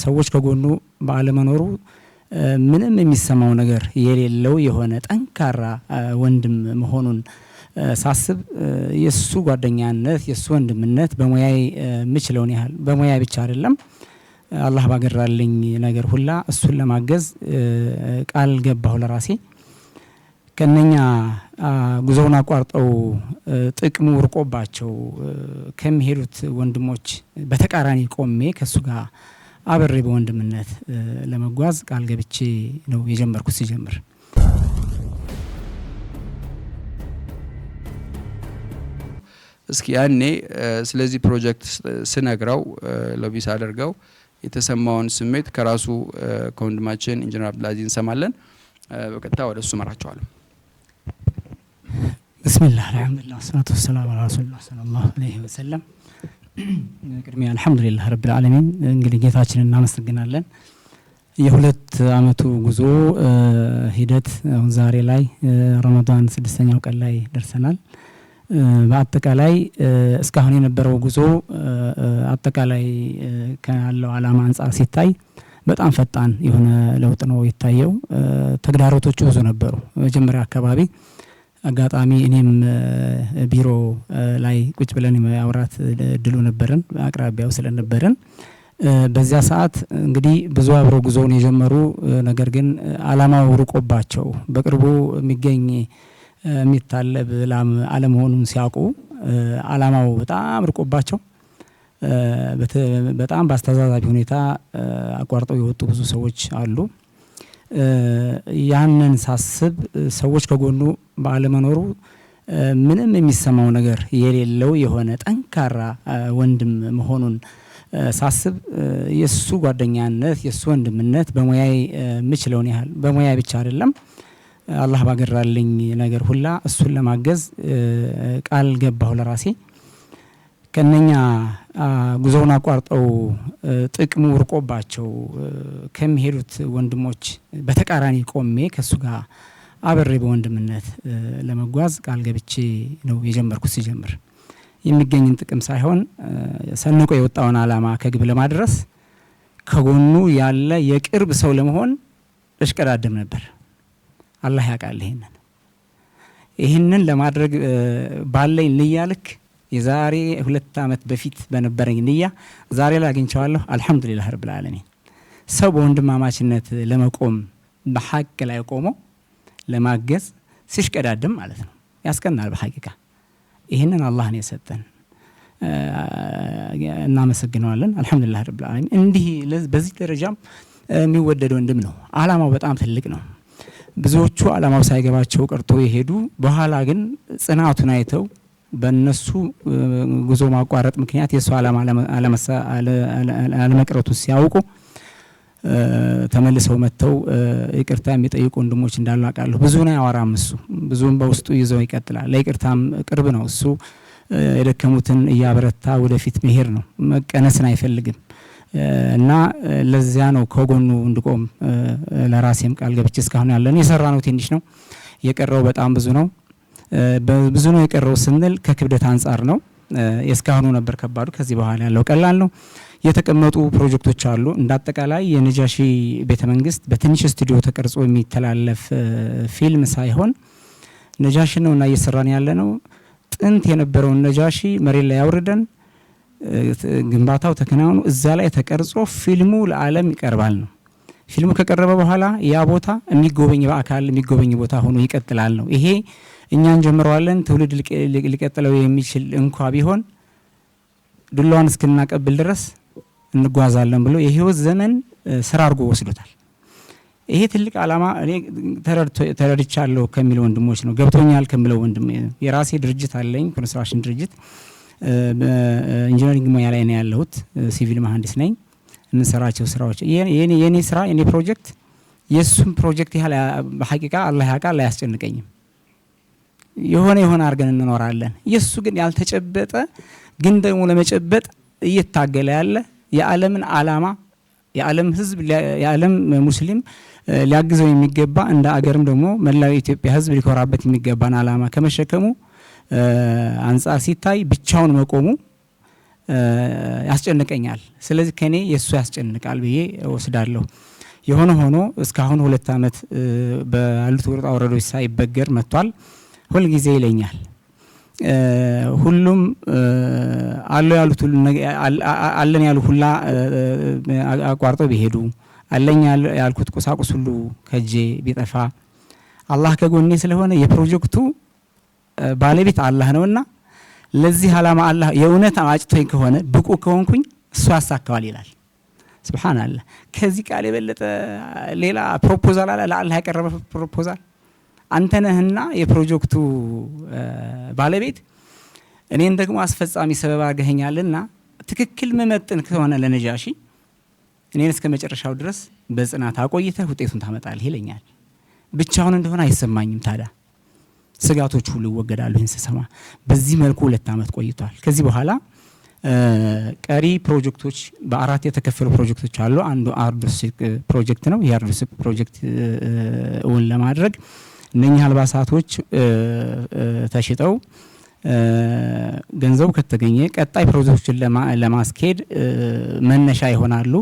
ሰዎች ከጎኑ ባለመኖሩ ምንም የሚሰማው ነገር የሌለው የሆነ ጠንካራ ወንድም መሆኑን ሳስብ የሱ ጓደኛነት የሱ ወንድምነት በሙያዬ ምችለውን ያህል በሙያ ብቻ አይደለም አላህ ባገራልኝ ነገር ሁላ እሱን ለማገዝ ቃል ገባሁ ለራሴ ከነኛ ጉዞውን አቋርጠው ጥቅሙ ርቆባቸው ከሚሄዱት ወንድሞች በተቃራኒ ቆሜ ከሱ ጋር አብሬ በወንድምነት ለመጓዝ ቃል ገብቼ ነው የጀመርኩት ሲጀምር እስኪ ያኔ ስለዚህ ፕሮጀክት ስነግራው ለቢስ አደርገው የተሰማውን ስሜት ከራሱ ከወንድማችን ኢንጂነር አብዱልአዚዝ እንሰማለን በቀጥታ ወደሱ መራቸዋለሁ ብስሚላህ አልሐምዱሊላህ ወሰላቱ ወሰላሙ ዐላ ረሱሊላህ ሰለላሁ ዐለይሂ ወሰለም ቅድሚያ አልሐምዱሊላህ ረብል ዓለሚን እንግዲህ ጌታችንን እናመሰግናለን የሁለት አመቱ ጉዞ ሂደት አሁን ዛሬ ላይ ረመዳን 6ኛው ቀን ላይ ደርሰናል በአጠቃላይ እስካሁን የነበረው ጉዞ አጠቃላይ ካለው ዓላማ አንፃር ሲታይ በጣም ፈጣን የሆነ ለውጥ ነው የታየው ተግዳሮቶቹ ብዙ ነበሩ መጀመሪያ አካባቢ አጋጣሚ እኔም ቢሮ ላይ ቁጭ ብለን ያወራት ድሉ ነበርን አቅራቢያው ስለነበርን በዚያ ሰዓት እንግዲህ ብዙ አብሮ ጉዞውን የጀመሩ ነገር ግን ዓላማው ሩቆባቸው በቅርቡ የሚገኝ የሚታለብ ዓለመሆኑን ሲያውቁ ዓላማው በጣም ርቆባቸው በጣም ባስተዛዛቢ ሁኔታ አቋርጠው የወጡ ብዙ ሰዎች አሉ ያንን ሳስብ ሰዎች ከጎኑ ባለመኖሩ ምንም የሚሰማው ነገር የሌለው የሆነ ጠንካራ ወንድም መሆኑን ሳስብ የሱ ጓደኛነት የሱ ወንድምነት በሙያዬ ምችለውን ያህል በሙያ ብቻ አይደለም አላህ ባገራልኝ ነገር ሁላ እሱን ለማገዝ ቃል ገባሁ ለራሴ ከነኛ ጉዞውን አቋርጠው ጥቅሙ ርቆባቸው ከሚሄዱት ወንድሞች በተቃራኒ ቆሜ ከሱ ጋር አብሬ በወንድምነት ለመጓዝ ቃል ገብቼ ነው የጀመርኩት ሲጀምር የሚገኝን ጥቅም ሳይሆን ሰንቆ የወጣውን ዓላማ ከግብ ለማድረስ ከጎኑ ያለ የቅርብ ሰው ለመሆን እሽቀዳደም ነበር አላህ ያውቃል ይሄንን ለማድረግ ባለኝ ንያ ልክ የዛሬ 2 አመት በፊት በነበረኝ ንያ ዛሬ ላይ አግኝቻለሁ አልহামዱሊላህ ረብል ዓለሚን ሰው በወንድማማችነት ለመቆም በሐቅ ላይ ቆሞ ለማገዝ ሲሽቀዳደም ማለት ነው ያስቀናል በሐቂቃ ይሄንን አላህ ነው የሰጠን እናመሰግናለን አልহামዱሊላህ ረብል ዓለሚን እንዲህ በዚህ ደረጃም የሚወደድ ወንድም ነው ዓላማው በጣም ትልቅ ነው ብዙዎቹ ዓላማው ሳይገባቸው ቀርቶ ይሄዱ በኋላ ግን ጽናቱን አይተው በእነሱ ጉዞ ማቋረጥ ምክንያት የሱ ዓላማ አለመቅረቱ ሲያውቁ ተመልሰው መተው ይቅርታ የሚጠይቁ ወንድሞች እንዳሉ አውቃለሁ ብዙ ነው ያወራም እሱ ብዙም በውስጡ ይዘው ይቀጥላል ለይቅርታም ቅርብ ነው እሱ የደከሙትን ያበረታ ወደፊት መሄድ ነው መቀነስን አይፈልግም እና ለዚያ ነው ከጎኑ እንድቆም ለራሴም ቃል ገብቼ እስካሁን ያለን የሰራነው ትንሽ ነው የቀረው በጣም ብዙ ነው ብዙ ነው የቀረው ስንል ከክብደት አንፃር ነው እስካሁኑ ነበር ከባዱ ከዚህ በኋላ ያለው ቀላል ነው የተቀመጡ ፕሮጀክቶች አሉ እንዳጠቃላይ የነጃሺ ቤተ መንግስት በትንሽ ስቱዲዮ ተቀርጾ የሚተላለፍ ፊልም ሳይሆን ነጃሺ ነውና እየሰራን ያለ ነው ጥንት የነበረው ነጃሺ መሬት ላይ ያወርደን ግንባታው ተከናውኖ እዛ ላይ ተቀርጾ ፊልሙ ለዓለም ይቀርባል ነው ፊልሙ ከቀረበ በኋላ ያ ቦታ የሚጎበኝ በአካል የሚጎበኝ ቦታ ሆኖ ይቀጥላል ነው ይሄ እኛን ጀምረዋለን ትውልድ ሊቀጥለው የሚችል እንኳን ቢሆን ዱላውን እስከናቀብል ድረስ እንጓዛለን ብሎ የህይወት ዘመን ስራ አድርጎ ወስዶታል ይሄ ትልቅ ዓላማ እኔ ተረድቻለሁ ከሚል ወንድሞች ነው ገብቶኛል ከሚለው ወንድም የራሴ ድርጅት አለኝ ኮንስትራክሽን ድርጅት ኢንጂነሪንግ ሙያ ላይ ነው ያለሁት ሲቪል መሐንዲስ ነኝ እንሰራቸው ስራዎች የኔ ስራ የኔ ፕሮጀክት የሱም ፕሮጀክት ያለ በሐቂቃ አላህ ያውቃል አያስጨንቀኝም የሆነ አርገን እንኖራለን የሱ ግን ያልተጨበጠ ግን ደግሞ ለመጨበጥ እየታገለ ያለ የዓለምን ዓላማ የዓለም ህዝብ የዓለም ሙስሊም ሊያግዘው የሚገባ እንደ አገርም ደግሞ መላው ኢትዮጵያ ህዝብ ሊኮራበት የሚገባን ዓላማ ከመሸከሙ አንፃር ሲታይ ብቻውን መቆሙ ያስጨንቀኛል። ስለዚህ ከኔ የሱ ያስጨንቃል ብዬ ወስዳለሁ። የሆነ ሆኖ እስካሁን 2 አመት ባሉት ውጣ ውረዶች ሳይበገር መጥቷል። ሁል ጊዜ ይለኛል ሁሉም አለን ያሉ ሁላ አቋርጠው ቢሄዱ አለኝ ያልኩት ቁሳቁስ ሁሉ ከጄ ቢጠፋ አላህ ከጎኔ ስለሆነ የፕሮጀክቱ ባለቤት አላህ ነውና ለዚህ ዓላማ አላህ የእውነት አጭቶኝ ከሆነ ብቁ ከሆንኩኝ እሱ ያሳካዋል ይላል። ሱብሃንአላህ። ከዚህ ቃል የበለጠ ሌላ ፕሮፖዛል አለ ለአላህ ያቀረበ ፕሮፖዛል? አንተ ነህና የፕሮጀክቱ ባለቤት እኔን ደግሞ አስፈጻሚ ሰበብ አድርገኸኛልና ትክክል መመጥን ከሆነ ለነጃሺ እኔን እስከ መጨረሻው ድረስ በጽናት አቆይተህ ውጤቱን ታመጣለህ ይለኛል። ብቻውን እንደሆነ አይሰማኝም። ታዲያ ስጋቶች ሁሉ ይወገዳሉ ይህን ስሰማ። በዚህ መልኩ 2 አመት ቆይቷል። ከዚህ በኋላ ቀሪ ፕሮጀክቶች በ4 የተከፈሉ ፕሮጀክቶች አሉ። አንዱ አርዶስክ ፕሮጀክት ነው። የአርዶስክ ፕሮጀክት እውን ለማድረግ እነኚህ አልባሳቶች ተሽጠው ገንዘቡ ከተገኘ ቀጣይ ፕሮጀክቶችን ለማስኬድ መነሻ ይሆናሉ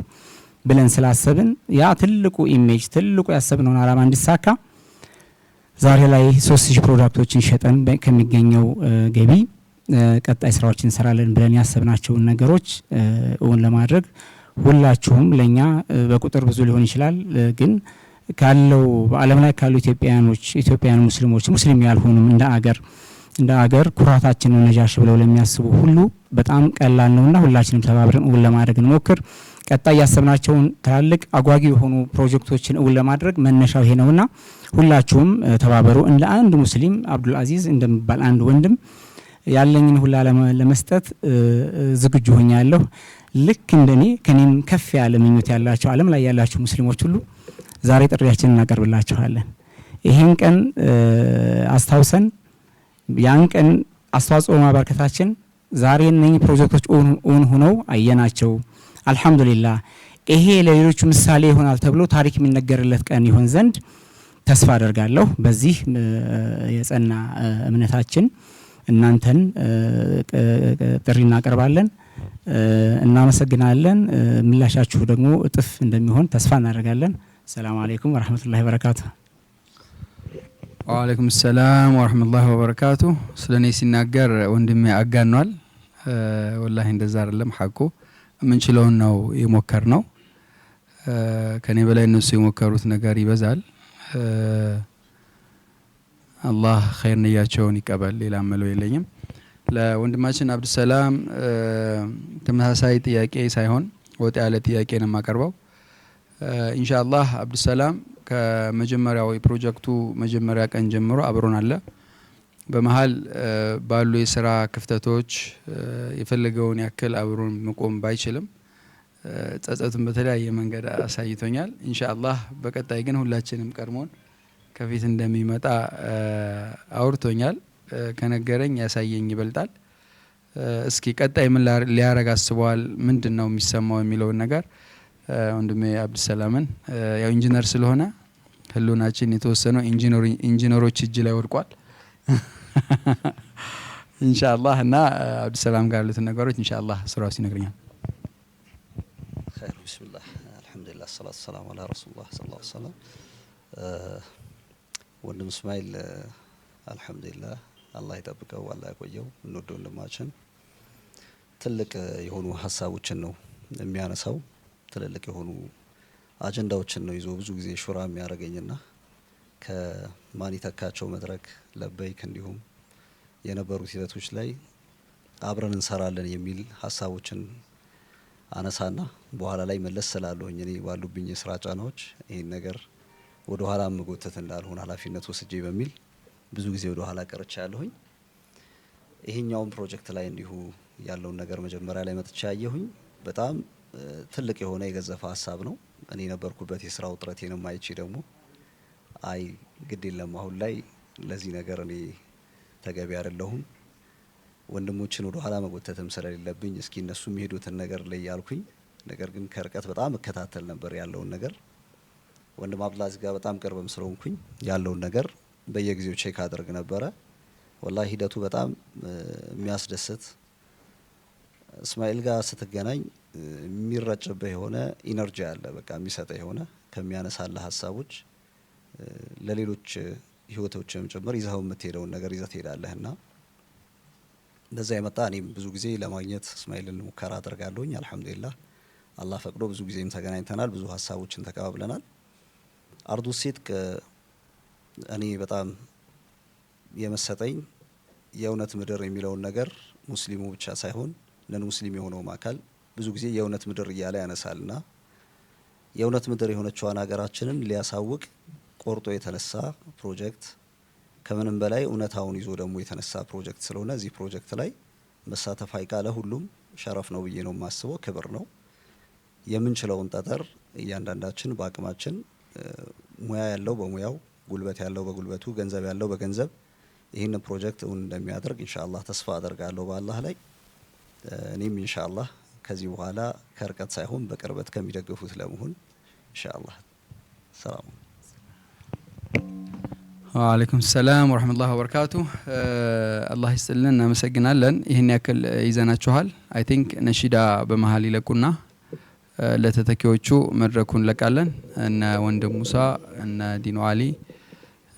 ብለን ስላሰብን ያ ትልቁ ኢሜጅ ትልቁ ያሰብነውን ዓላማ እንዲሳካ ዛሬ ላይ 3000 ፕሮዳክቶችን ሸጠን ከሚገኘው ገቢ ቀጣይ ስራዎችን እንሰራለን ብለን ያሰብናቸውን ነገሮች እውን ለማድረግ ሁላችሁም ለኛ በቁጥር ብዙ ሊሆን ይችላል ግን ካለው በዓለም ላይ ካሉ ኢትዮጵያውያን ሙስሊሞች ሙስሊም ያልሆኑም እንደ አገር ኩራታችን ነው ነጃሽ ብለው ለሚያስቡ ሁሉ በጣም ቀላል ነውና ሁላችንም ተባብረን እውን ለማድረግ እንሞክር። ቀጣይ ያሰብናቸውን ትላልቅ አጓጊ የሆኑ ፕሮጀክቶችን እውን ለማድረግ መነሻው ይሄ ነውና ሁላችሁም ተባበሩ። እንደ አንድ ሙስሊም አብዱል አዚዝ እንደሚባል አንድ ወንድም ያለኝን ሁላ ለመስጠት ዝግጁ ሆኛለሁ። ልክ እንደኔ ከኔም ከፍ ያለ ምኞት ያላችሁ ዓለም ላይ ያላችሁ ሙስሊሞች ሁሉ ዛሬ ጥሪያችንን እናቀርብላችኋለን። ይሄን ቀን አስታውሰን ያን ቀን አስተዋጽኦ ማበርከታችን ዛሬ እነኚህ ፕሮጀክቶች እውን ሆነው አየናቸው። አልহামዱሊላህ ይሄ ለሌሎች ምሳሌ ይሆናል ተብሎ ታሪክ የሚነገርለት ቀን ይሆን ዘንድ ተስፋ አደርጋለሁ። በዚህ የጸና እምነታችን እናንተን ጥሪ እናቀርባለን። እናመሰግናለን። ምላሻችሁ ደግሞ እጥፍ እንደሚሆን ተስፋ እናደርጋለን። ሰላም አለይኩም ወራህመቱላሂ ወበረካቱ። ወአለይኩም ሰላም ወራህመቱላሂ ወበረካቱ። ስለኔ ሲናገር ወንድሜ አጋኗል። ወላሂ እንደዛ አይደለም ሐቁ ምንችለውን ነው የሞከር ነው። ከኔ በላይ እነሱ የሞከሩት ነገር ይበዛል። አላህ ኸይር ንያቸውን ይቀበል። ሌላ መለው የለኝም። ለወንድማችን አብዱሰላም ተመሳሳይ ጥያቄ ሳይሆን ወጥ ያለ ጥያቄ ነው የማቀርበው። ኢንሻአላህ አብዱሰላም ከመጀመሪያው የፕሮጀክቱ መጀመሪያ ቀን ጀምሮ አብሮን አለ። በመሃል ባሉ የሥራ ክፍተቶች የፈለገውን ያክል አብሮን መቆም ባይችልም ጸጸቱን በተለያየ መንገድ አሳይቶኛል። ኢንሻአላህ በቀጣይ ግን ሁላችንም ቀድሞን ከፊት እንደሚመጣ አውርቶኛል። ከነገረኝ ያሳየኝ ይበልጣል። እስኪ ቀጣይ ምን ሊያረግ አስበዋል፣ ምንድነው የሚሰማው የሚለውን ነገር ወንድሜ አብዱሰላምን ያው ኢንጂነር ስለሆነ ህሉናችን የተወሰነው ኢንጂነሮች እጅ ላይ ወድቋል ኢንሻአላህ እና አብዱሰላም ጋር ያሉትን ነገሮች ኢንሻአላህ ስራው ሲነግረኛል። ኸይር ቢስሚላህ አልহামዱሊላህ ሰላቱ ሰላም አላ ረሱላህ ሰለላሁ ዐለይሂ ወሰለም። ወንድም እስማኤል አልহামዱሊላህ አላህ ይጠብቀው አላህ ያቆየው። እንወደው ወንድማችን ትልቅ የሆኑ ሀሳቦችን ነው የሚያነሳው። ትልልቅ የሆኑ አጀንዳዎችን ነው ይዞ ብዙ ጊዜ ሹራ የሚያደርገኝና ከማን ይተካቸው መድረክ ለበይክ እንዲሁም የነበሩት ሂደቶች ላይ አብረን እንሰራለን የሚል ሀሳቦችን አነሳና በኋላ ላይ መለስ ስላለሁኝ እኔ ባሉብኝ የስራ ጫናዎች ይሄን ነገር ወደ ኋላ መጎተት እንዳልሆነ ኃላፊነት ወስጄ በሚል ብዙ ጊዜ ወደ ኋላ ቀርቻለሁኝ። ይሄኛውን ፕሮጀክት ላይ እንዲሁ ያለውን ነገር መጀመሪያ ላይ መጥቻ ያየሁኝ በጣም ትልቅ የሆነ የገዘፈ ሀሳብ ነው። እኔ ነበርኩበት የስራ ውጥረቴንም አይቼ ደግሞ አይ ግድ የለም አሁን ላይ ለዚህ ነገር እኔ ተገቢ አይደለሁም ወንድሞችን ወደ ኋላ መጎተትም ስለሌለብኝ እስኪ እነሱ የሚሄዱትን ነገር ላይ ያልኩኝ። ነገር ግን ከርቀት በጣም እከታተል ነበር ያለውን ነገር። ወንድም አብዱላዚዝ ጋር በጣም ቅርብም ስለሆንኩኝ ያለውን ነገር በየጊዜው ቼክ አድርግ ነበረ። ወላሂ ሂደቱ በጣም የሚያስደስት እስማኤል ጋር ስትገናኝ የሚረጭብህ የሆነ ኢነርጂ አለ። በቃ የሚሰጠህ የሆነ ከሚያነሳልህ ሀሳቦች ለሌሎች ህይወቶችም ጭምር ይዘው የምትሄደውን ነገር ይዘህ ትሄዳለህና እንደዛ የመጣ እኔም ብዙ ጊዜ ለማግኘት እስማኤልን ሙከራ አድርጋለሁኝ። አልহামዱሊላህ አላህ ፈቅዶ ብዙ ጊዜም ተገናኝተናል፣ ብዙ ሀሳቦችን ተቀባብለናል። አርዱ ሲድቅ እኔ በጣም የመሰጠኝ የእውነት ምድር የሚለውን ነገር ሙስሊሙ ብቻ ሳይሆን ነን ሙስሊም የሆነው አካል ብዙ ጊዜ የእውነት ምድር እያለ ያነሳልና የእውነት ምድር የሆነችዋን ሀገራችንን ሊያሳውቅ ቆርጦ የተነሳ ፕሮጀክት ከምንም በላይ እውነታውን ይዞ ደግሞ የተነሳ ፕሮጀክት ስለሆነ እዚህ ፕሮጀክት ላይ መሳተፍ አይቃለ ሁሉም ሸረፍ ነው ብዬ ነው የማስበው፣ ክብር ነው። የምንችለውን ጠጠር እያንዳንዳችን በአቅማችን ሙያ ያለው በሙያው፣ ጉልበት ያለው በጉልበቱ፣ ገንዘብ ያለው በገንዘብ ይህን ፕሮጀክት እውን እንደሚያደርግ ኢንሻአላህ ተስፋ አደርጋለሁ በአላህ ላይ። እኔም ኢንሻአላህ ከዚህ በኋላ ከርቀት ሳይሆን በቅርበት ከሚደግፉት ለመሆን ኢንሻአላህ። ሰላም ወአለይኩም ሰላም ወራህመቱላሂ ወበረካቱ። አላህ ይስጥልን፣ እናመሰግናለን። ይህን ያክል ይዘናችኋል። አይ ቲንክ ነሺዳ በመሀል ይለቁና ለተተኪዎቹ መድረኩን ለቃለን። እነ ወንድም ሙሳ እነ ዲኑ አሊ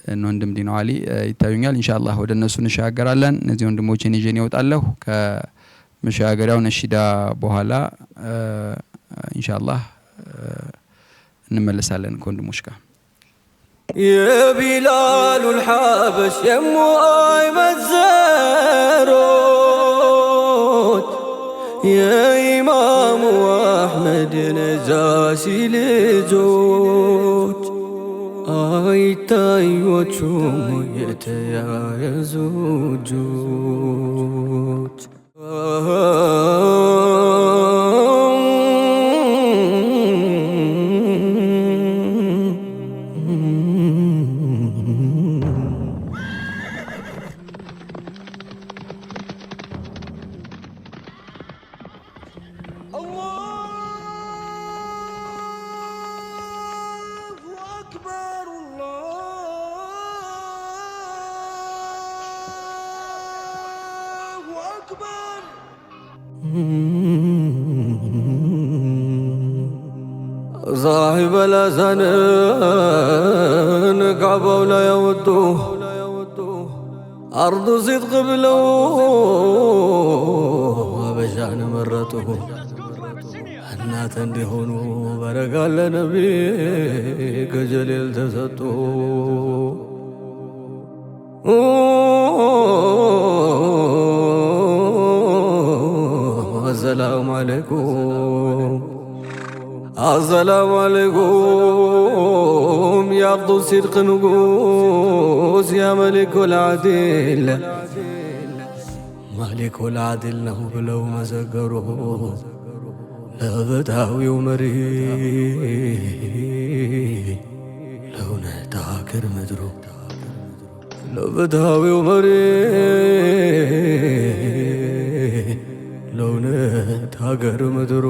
እነ ወንድም ዲኑ አሊ ይታዩኛል። ኢንሻአላህ ወደ እነሱ እንሻገራለን። እነዚህ ወንድሞችን ይዤ እወጣለሁ። ከመሻገሪያው ነሺዳ በኋላ ኢንሻአላህ እንመለሳለን ከወንድሞች ጋር። يا بلال الحبش يمو أيمن زاروت يا إمام أحمد نجاشي لجوت أيتاي وشوم يتيا يزوجوت صاحب الأذان كعبة ولا يودوه أرض صدق بلو وبشان مرته እናት እንዲሆኑ በረጋ ለነቢ ከጀሌል ተሰጡ السلام عليكم السلام عليكم يا عبد الصدق نقوس يا ملك العدل ملك العدل ነው ብለው መሰከሩ ለፍትሃዊው መሪ ለእውነት አገር ምድሩ ለፍትሃዊው መሪ ለእውነት አገር ምድሩ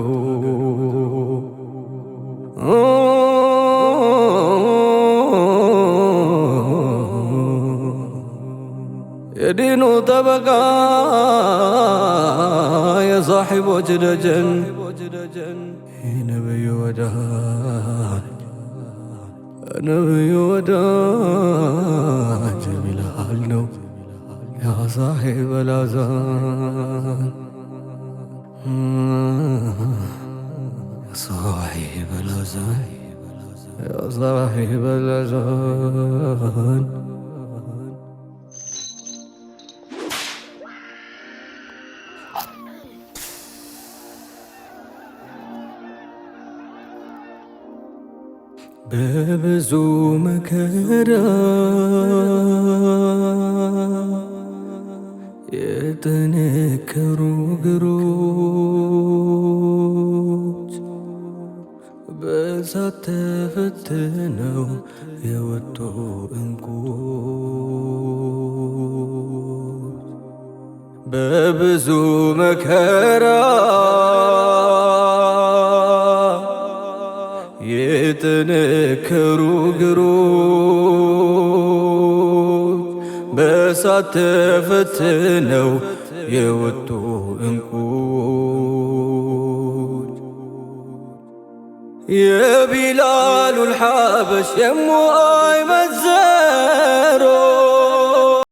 የዲኑ ጠበቃ የሳሒቦች ደጀን የነብዩ ወዳጅ ነብዩ ወዳጅ ቢላል ነው ያ ሳሒብ አልአዛን صاحب الأذان يا صاحب الأذان በብዙ መከራ የተነከሩ እግሮች በእሳት ተፈትነው የወጡ ዕንቁዎች በብዙ መከራ የተነከሩ እግሮች በእሳት ተፈትነው የወጡ ዕንቁዎች يا بلال الحبش يمو أيمن